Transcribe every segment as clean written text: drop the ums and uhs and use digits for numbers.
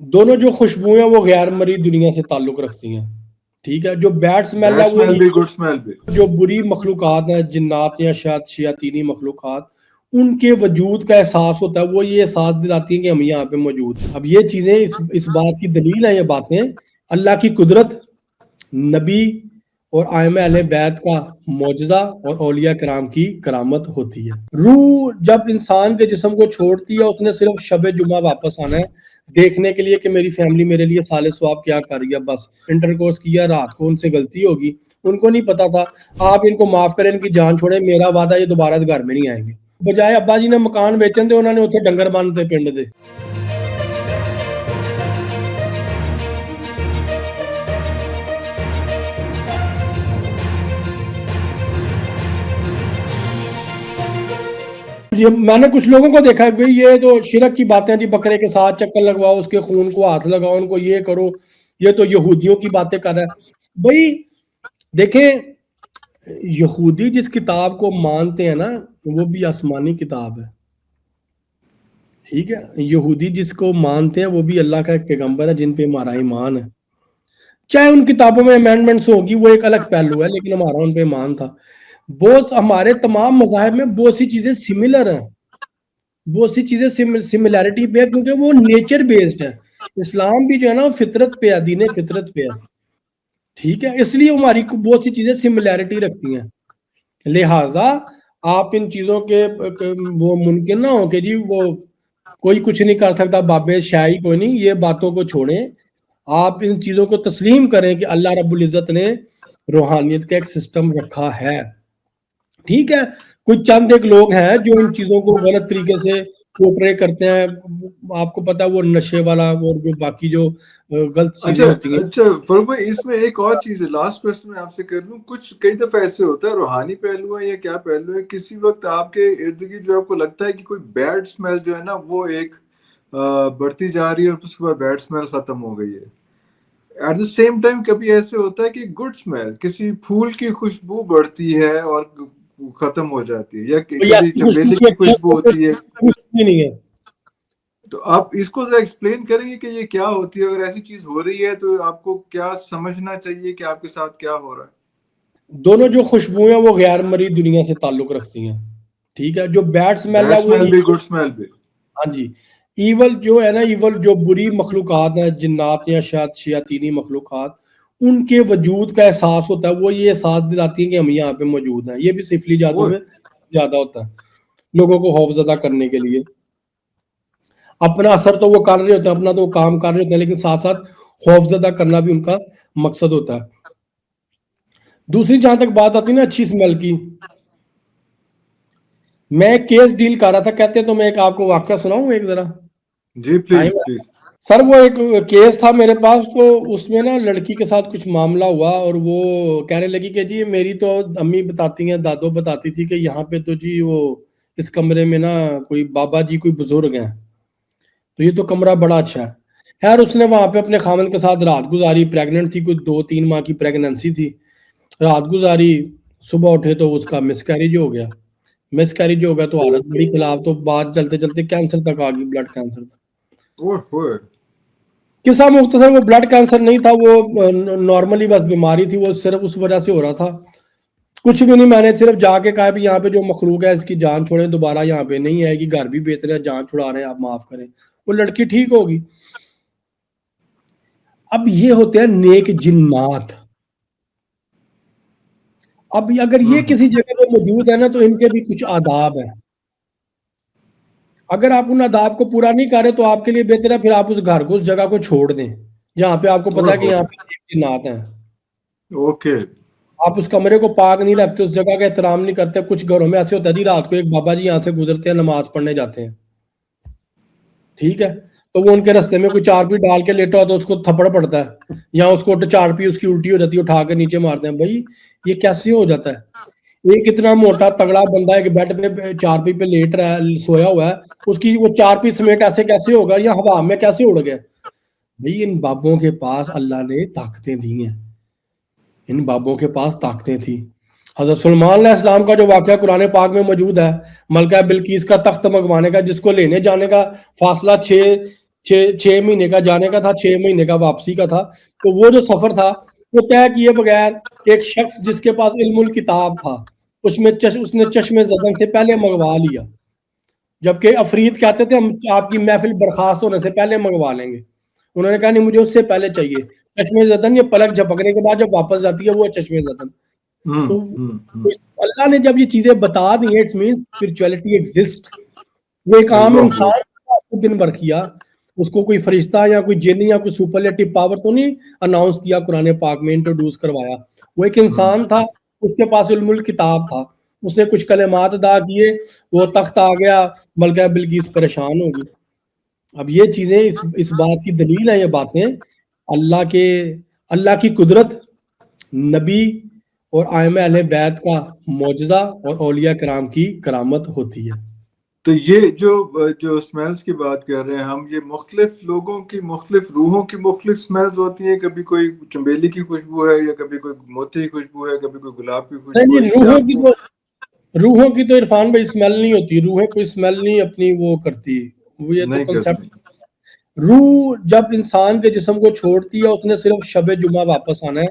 دونوں جو خوشبوئیں ہیں وہ غیر مری دنیا سے تعلق رکھتی ہیں، ٹھیک ہے. جو بیڈ سمیل ہے بیڈ وہ اسمیل بھی گڈ اسمیل بھی. جو بری مخلوقات ہیں، جنات یا شیاطینی مخلوقات، ان کے وجود کا احساس ہوتا ہے، وہ یہ احساس دلاتی ہیں کہ ہم یہاں پہ موجود ہیں. اب یہ چیزیں اس بات کی دلیل ہیں، یہ باتیں اللہ کی قدرت، نبی اور ائمہ اہل بیت کا معجزہ اور اولیاء کرام کی کرامت ہوتی ہے. روح جب انسان کے جسم کو چھوڑتی ہے، اس نے صرف شب جمعہ واپس آنا ہے دیکھنے کے لیے کہ میری فیملی میرے لیے صالح ثواب کیا کر رہی ہے. بس انٹرکورس کیا رات کو، ان سے غلطی ہوگی، ان کو نہیں پتا تھا. آپ ان کو معاف کریں، ان کی جان چھوڑیں، میرا وعدہ یہ دوبارہ اس گھر میں نہیں آئیں گے. بجائے ابا جی نے مکان بیچن دے، انہوں نے اتنے ڈنگر بنتے پنڈ دے. میں نے کچھ لوگوں کو دیکھا کہ یہ تو شرک کی باتیں جی، بکرے کے ساتھ چکر لگواؤ، اس کے خون کو ہاتھ لگاؤ، ان کو یہ کرو، یہ تو یہودیوں کی باتیں کر رہا ہے. بھائی دیکھیں، یہودی جس کتاب کو مانتے ہیں نا، وہ بھی آسمانی کتاب ہے، ٹھیک ہے. یہودی جس کو مانتے ہیں وہ بھی اللہ کا ایک پیغمبر ہے جن پہ ہمارا ایمان ہے. چاہے ان کتابوں میں امینڈمنٹس ہوگی، وہ ایک الگ پہلو ہے، لیکن ہمارا ان پہ ایمان تھا. بہت ہمارے تمام مذاہب میں بہت سی چیزیں سملر ہیں، بہت سی چیزیں سملیرٹی پہ ہے، کیونکہ وہ نیچر بیسڈ ہے. اسلام بھی جو ہے نا وہ فطرت پہ ہے، دین فطرت پہ ہے، ٹھیک ہے. اس لیے ہماری بہت سی چیزیں سملیرٹی رکھتی ہیں. لہٰذا آپ ان چیزوں کے وہ ممکن نہ ہو کہ جی وہ کوئی کچھ نہیں کر سکتا، بابے شاہی کوئی نہیں، یہ باتوں کو چھوڑیں. آپ ان چیزوں کو تسلیم کریں کہ اللہ رب العزت نے روحانیت کا ایک سسٹم رکھا ہے، ٹھیک ہے. کچھ چند ایک لوگ ہیں جو ان چیزوں کو غلط طریقے سے پورٹرے کرتے ہیں. آپ کو پتا وہ نشے والا اور جو باقی جو غلط چیزیں ہوتی ہیں. اچھا فاروق بھائی، اس میں ایک اور چیز ہے، لاسٹ کوسچن میں آپ سے کر لوں. کچھ کئی دفعہ ایسے ہوتا ہے، روحانی پہلو ہے یا کیا پہلو ہے، کسی وقت آپ کے ارد گرد جو آپ کو لگتا ہے کہ کوئی بیڈ اسمیل جو ہے نا وہ ایک بڑھتی جا رہی ہے، اور اس کے بعد بیڈ اسمیل ختم ہو گئی ہے. ایٹ دا سیم ٹائم کبھی ایسے ہوتا ہے کہ گڈ اسمیل، کسی پھول کی خوشبو بڑھتی ہے اور ختم ہو جاتی ہے، یا کبھی چمیلی کی خوشبو ہوتی ہے. نہیں ہے. تو آپ اس کو ذرا ایکسپلین کریں گے کہ یہ کیا ہوتی ہے، اگر ایسی چیز ہو رہی ہے تو آپ کو کیا سمجھنا چاہیے کہ آپ کے ساتھ کیا ہو رہا ہے. دونوں جو خوشبوئیں وہ غیر مری دنیا سے تعلق رکھتی ہیں، ٹھیک ہے. جو بیڈ اسمیل بیڈ ہے وہ اسمیل بھی گڈ اسمیل بھی. ہاں جی، ایول جو ہے نا، ایول جو بری مخلوقات ہیں، جنات یا شیاطینی مخلوقات، ان کے وجود کا احساس ہوتا ہے، وہ یہ احساس دلاتی ہیں کہ ہم یہاں پہ موجود ہیں. یہ بھی سفلی جادو میں زیادہ ہوتا ہے، لوگوں کو خوف زدہ کرنے کے لیے. اپنا اثر تو وہ کر رہے ہوتے ہیں، اپنا تو کام کر رہے ہوتے ہیں، لیکن ساتھ ساتھ خوف زدہ کرنا بھی ان کا مقصد ہوتا ہے. دوسری جہاں تک بات آتی ہے نا اچھی اسمیل کی، میں ایک کیس ڈیل کر رہا تھا، کہتے ہیں تو میں ایک آپ کو واقعہ سناؤں ایک ذرا. جی پلیز پلیز. سر وہ ایک کیس تھا میرے پاس، تو اس میں نا لڑکی کے ساتھ کچھ معاملہ ہوا، اور وہ کہنے لگی کہ جی میری تو امی بتاتی ہیں، دادو بتاتی تھی کہ یہاں پہ تو جی وہ اس کمرے میں نا کوئی بابا جی کوئی بزرگ ہیں، تو یہ تو کمرہ بڑا اچھا ہے. خیر اس نے وہاں پہ اپنے خامن کے ساتھ رات گزاری، پریگننٹ تھی، کوئی 2-3 ماہ کی پریگننسی تھی. رات گزاری، صبح اٹھے تو اس کا مس کیریج ہو گیا. مس کیریج ہو گیا تو حالت بڑی خلاف، تو بات چلتے چلتے کینسر تک آ گئی، بلڈ کینسر تک. قصہ مختصر، وہ بلڈ کینسر نہیں تھا، وہ نارملی بس بیماری تھی، وہ صرف اس وجہ سے ہو رہا تھا. کچھ بھی نہیں، میں نے صرف جا کے کہا بھی یہاں پہ جو مخلوق ہے اس کی جان چھوڑیں، دوبارہ یہاں پہ نہیں آئے گی، گھر بھی بیچ رہے ہیں، جان چھڑا رہے ہیں، آپ معاف کریں. وہ لڑکی ٹھیک ہوگی. اب یہ ہوتے ہیں نیک جنات. اب اگر یہ کسی جگہ پہ موجود ہے نا تو ان کے بھی کچھ آداب ہیں. اگر آپ ان آداب کو پورا نہیں کر رہے تو آپ کے لیے بہتر ہے پھر آپ اس گھر کو، اس جگہ کو چھوڑ دیں جہاں پہ آپ کو پتا ہے کہ یہاں پہ جنات ہیں. اوکے. آپ اس کمرے کو پاک نہیں رکھتے، اس جگہ کا احترام نہیں کرتے. کچھ گھروں میں ایسے ہوتا ہے جی رات کو ایک بابا جی یہاں سے گزرتے ہیں، نماز پڑھنے جاتے ہیں، ٹھیک ہے، تو وہ ان کے رستے میں کوئی چارپی ڈال کے لیٹا ہو تو اس کو تھپڑ پڑتا ہے، یا اس کو چارپی اس کی الٹی ہو جاتی ہے، اٹھا کے نیچے مارتے ہیں. بھائی یہ کیسے ہو جاتا ہے؟ ایک اتنا موٹا تگڑا بندہ ایک بیڈ پہ چارپی پہ لیٹ رہا ہے، سویا ہوا ہے، اس کی وہ چارپی سمیٹ ایسے کیسے ہوگا، یا ہوا میں کیسے اڑ گیا؟ بھائی ان بابوں کے پاس اللہ نے طاقتیں دی ہیں، ان بابوں کے پاس طاقتیں تھیں. حضرت سلیمان علیہ السلام کا جو واقعہ قرآن پاک میں موجود ہے، ملکہ بلقیس کا تخت منگوانے کا، جس کو لینے جانے کا فاصلہ छह महीने का जाने का था, 6 महीने का वापसी का था। तो वो जो सफर था वो तय किए बगैर एक शख्स जिसके पास इल्मुल किताब था उसने चश्मे ज़दन से पहले मंगवा लिया, जबकि अफरीद कहते थे हम आपकी महफिल बर्खास्त होने से पहले मंगवा लेंगे। उन्होंने कहा नहीं, मुझे उससे पहले चाहिए। चश्मे ज़दन ये पलक झपकने के बाद जब वापस जाती है वो चश्मे ज़दन। तो अल्लाह ने जब ये चीजें बता दी, इट्स मीन स्पिरिचुअलिटी एग्जिस्ट। वो एक आम इंसान दिन भर किया, उसको कोई फरिश्ता या कोई जिन या कोई सुपरलेटिव पावर तो नहीं अनाउंस किया, कुरान पाक में इंट्रोड्यूस करवाया। वो एक इंसान था, उसके पास इल्मुल किताब था, उसने कुछ कलिमात अदा किए, वो तख्त आ गया, मलका बिल्किस परेशान हो गई। अब ये चीजें इस बात की दलील है, ये बातें अल्लाह की कुदरत, नबी और आइम अहले बैत का मौजज़ा और औलिया कराम की करामत होती है। तो ये जो स्मेल्स की बात कर रहे हैं हम, ये मुख्तलिफ लोगों की मुख्तलिफ रूहों की मुख्तलिफ स्मेल्स होती हैं। कभी कोई चमेली की खुशबू है, या कभी कोई मोती की खुशबू है, कभी कोई गुलाब की खुशबू है। रूहों की तो इरफान भाई स्मेल नहीं होती, रूहें कोई स्मेल नहीं अपनी वो करती, वो ये तो कंसेप्ट। रूह जब इंसान के जिस्म को छोड़ती है उसने सिर्फ शबे जुमा वापस आना है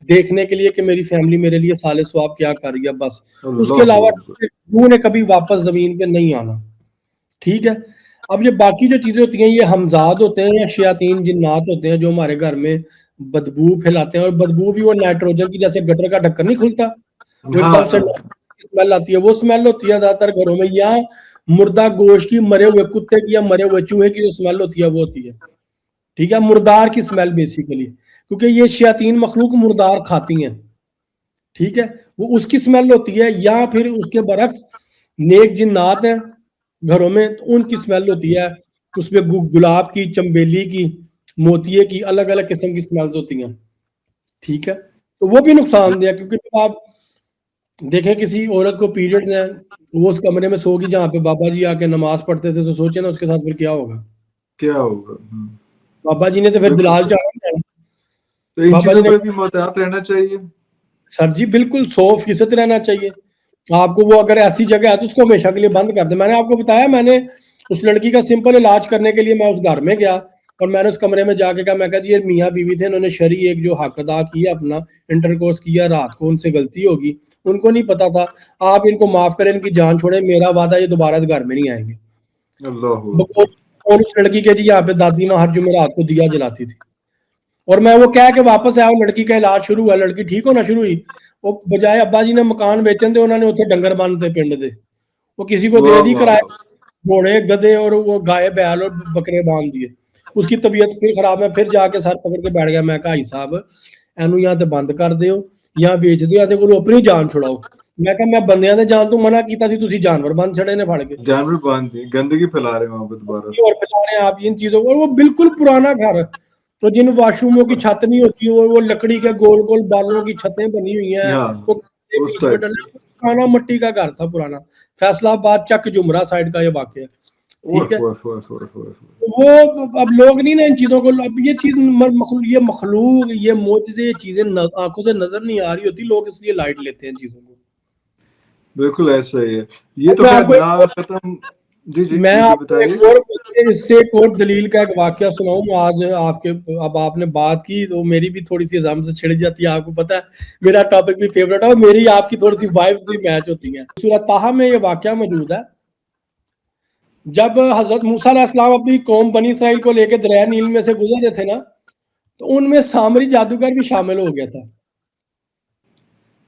देखने के लिए कि मेरी फैमिली मेरे लिए साले स्वाब क्या कर रही है, बस। उसके अलावा रूह ने कभी वापस जमीन पे नहीं आना, ठीक है। अब ये बाकी जो चीजें होती हैं, ये हमजाद होते हैं या शयातीन जिन्नात होते हैं जो हमारे घर में बदबू फैलाते हैं, और बदबू भी वो नाइट्रोजन की, जैसे गटर का ढक्कन नहीं खुलता वो एकदम से स्मेल आती है, वो स्मेल होती है ज्यादातर घरों में। या मुर्दा गोश्त की, मरे हुए कुत्ते की या मरे हुए चूहे की जो स्मेल होती है वो होती है, ठीक है, मुर्दार की स्मेल बेसिकली, क्योंकि ये शयातीन मखलूक मुर्दार खाती हैं, ठीक है, वो उसकी स्मेल होती है। या फिर उसके बरक्स नेक जिन्नात हैं घरों में, तो उनकी स्मेल होती है, उसमें गुलाब की, चंबेली की, मोतिये की, अलग अलग किस्म की स्मेल्स होती हैं, ठीक है। तो वो भी नुकसानदेह है, क्योंकि जब आप देखें किसी औरत को पीरियड्स हैं, वो उस कमरे में सोगी जहाँ पे बाबा जी आके नमाज पढ़ते थे, तो सोचे ना उसके साथ फिर क्या होगा। बाबा जी ने तो फिर बिलाल चाहा, तो इन चीजों पे भी मोहतात रहना चाहिए सर जी, बिल्कुल 100% रहना चाहिए। आपको वो अगर ऐसी जगह है तो उसको हमेशा के लिए बंद कर दे। मैंने आपको बताया, मैंने उस लड़की का सिंपल इलाज करने के लिए मैं उस घर में गया और मैंने उस कमरे में जाके कहा, मैं कहा जी ये मियाँ बीवी थे, इन्होंने शरी एक जो हक अदा किया, अपना इंटरकोर्स किया, रात को उनसे गलती होगी, उनको नहीं पता था, आप इनको माफ करें, इनकी जान छोड़े, मेरा वादा ये दोबारा इस घर में नहीं आएंगे। और उस लड़की के जी यहाँ पे दादी माँ हर जुमेरात को दिया जलाती थी, और मैं वो कह के वापस आया, लड़की का इलाज शुरू हुआ, लड़की ठीक होना शुरू हुई। वो बजाय अब्बा जी ने मकान बेचन थे, उन्होंने उत्थे डंगर बांधते पिंड दे, वो किसी को दे दी किराए, घोड़े गधे और वो गाय बैल और बकरे बांध दिए। उसकी तबीयत फिर खराब है, फिर जाके सर पकड़ के बैठ गया। मैं कहा भाई साहब एनू यहाँ ते बंद कर दियो, यहाँ बेच दियो, ਇਹਦੇ ਕੋਲੋਂ अपनी जान छुड़ाओ। मैं कहा मैं बंदियां दे जान तो मना कीता सी, तुसी जानवर बंद छड़े ने फड़ के, जानवर बांध दिए, गंदगी फैला रहे हैं वहां पे दोबारा से, और फैला रहे हैं आप इन चीजों को। वो बिल्कुल पुराना घर, तो जिन वॉशरूमों की छत नहीं होती, वो लकड़ी के गोल गोल बालों की छतें बनी हुई हैं, वो पुराना मट्टी का घर था पुराना, फैसलाबाद चक जुमरा साइड का ये वाकया, ठीक है। वो अब लोग नहीं ना इन चीजों को, अब ये चीज ये मखलूक, ये मोजज़े, ये चीजें आंखों से नजर नहीं आ रही होती, लोग इसलिए लाइट लेते हैं चीजों को। बिल्कुल ऐसा ही है। ये तो खत्म। जी मैं आपको इससे एक और दलील का एक वाकया सुनाऊं आज आपके। अब आपने बात की तो मेरी भी थोड़ी सी रम से छिड़ जाती है, आपको पता है मेरा टॉपिक भी फेवरेट है, और मेरी आपकी थोड़ी सी वाइब्स भी मैच होती हैं। सूरह ताहा में ये वाकया मौजूद है, जब हजरत मूसा अलैहिस्सलाम अपनी कौम बनी इसराइल को लेकर दरिया नील में से गुजर रहे थे ना, तो उनमें सामरी जादूगर भी शामिल हो गया था।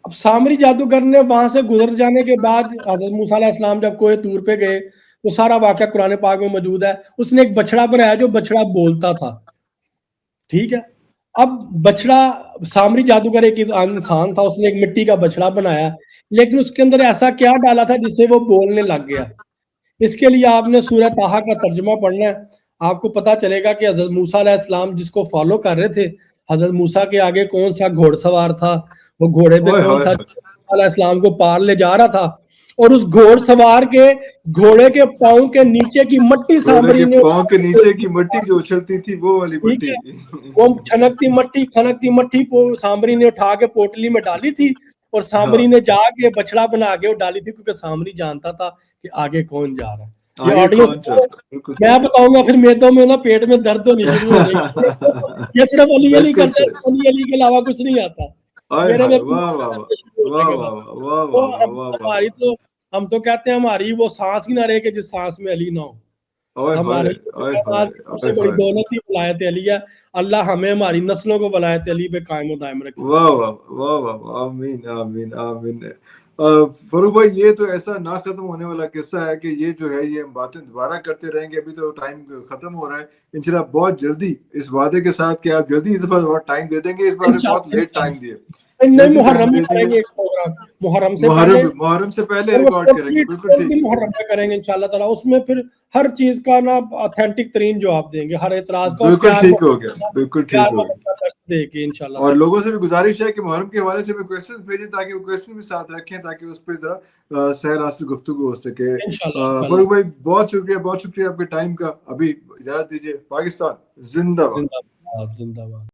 अब सामरी जादूगर ने वहां से गुजर जाने के बाद हजरत मूसा अलैहिस्सलाम जब कोहे तूर पे गए, तो सारा वाकया कुरान पाक में मौजूद है। उसने एक बछड़ा बनाया जो बछड़ा बोलता था, ठीक है। अब बछड़ा, सामरी जादूगर एक इंसान था, उसने एक मिट्टी का बछड़ा बनाया, लेकिन उसके अंदर ऐसा क्या डाला था जिससे वो बोलने लग गया। इसके लिए आपने सूरह ताहा का तर्जुमा पढ़ना है, आपको पता चलेगा कि हजरत मूसा अलैहिस्सलाम जिसको फॉलो कर रहे थे, हजरत मूसा के आगे कौन सा घोड़सवार था, वो घोड़े पे कौन था अलैहिस्सलाम को पार ले जा रहा था, और उस घोड़सवार के घोड़े के पांव के नीचे की मट्टी सामरी ने, पांव के नीचे की मट्टी जो उछलती थी वो वाली मट्टी, वो खनकती मट्टी सामरी ने उठा के पोटली में डाली थी, और सामरी ने जाके बछड़ा बना के वो डाली थी, क्योंकि सामरी जानता था कि आगे कौन जा रहा है। ये आगे ऑडियंस कौन चाहता है, बिल्कुल मैं बताऊंगा फिर मेदों में ना पेट में दर्द होनी शुरू हो गई। ये सिर्फ अली अली बिल्कुल करता है, सही। अली अली के अलावा कुछ नहीं आता आय मेरे हाय, में भी वाह वाह वाह, शुरू हो वाह जाएगा वाह बात। वाह वाह तो वाह हम वाह वाह हमारी वाह, तो हम तो कहते हैं हमारी वो सांस ही ना रहे कि जिस सांस में अली ना हो। आय हाय, हमारी आय समाज हाय, की आय सबसे बड़ी हाय, दौलत ही वलायत अली है। अल्लाह हमें हमारी नस्लों को वलायत अली पे कायम और दायम रखे। वाह वाह वाह वाह वाह, आमीन आमीन आमीन। फरूक भाई, ये तो ऐसा ना खत्म होने वाला किस्सा है कि ये जो है ये हम बातें दोबारा करते रहेंगे। अभी तो टाइम खत्म हो रहा है, इंशाल्लाह बहुत जल्दी, इस वादे के साथ कि आप जल्दी इस बार टाइम दे देंगे। इस बार भी बहुत इंशाल्लाह लेट टाइम इंशाल्लाह। दिए, नहीं, जल्दी टाइम मुहर्रम में दे दिए। करेंगे एक प्रोग्राम, मुहर्रम से पहले, मुहर्रम से पहले और वो रिकॉर्ड करेंगे, फोर्थ बिल्कुल ठीक। मुहर्रम में करेंगे इंशाल्लाह ताला। उसमें फिर हर चीज का ना ऑथेंटिक तरीन जवाब देंगे, हर एतराज का, और बिल्कुल ठीक हो गया, बिल्कुल ठीक प्यार हो गया। मोहब्बत का दर्स देके इंशाल्लाह और ताला। लोगों से भी गुजारिश है कि मुहर्रम के हवाले से भी क्वेश्चन भेजें, ताकि वो क्वेश्चन भी साथ रखें, ताकि उस पर जरा सहर हासिल गुफ्तगू हो सके। इंशाल्लाह इंशाल्लाह। फरूक भाई, बहुत शुक्रिया आपके टाइम का। अभी इजाजत दीजिए। पाकिस्तान जिंदाबाद। जिंदाबाद जिंदाबाद।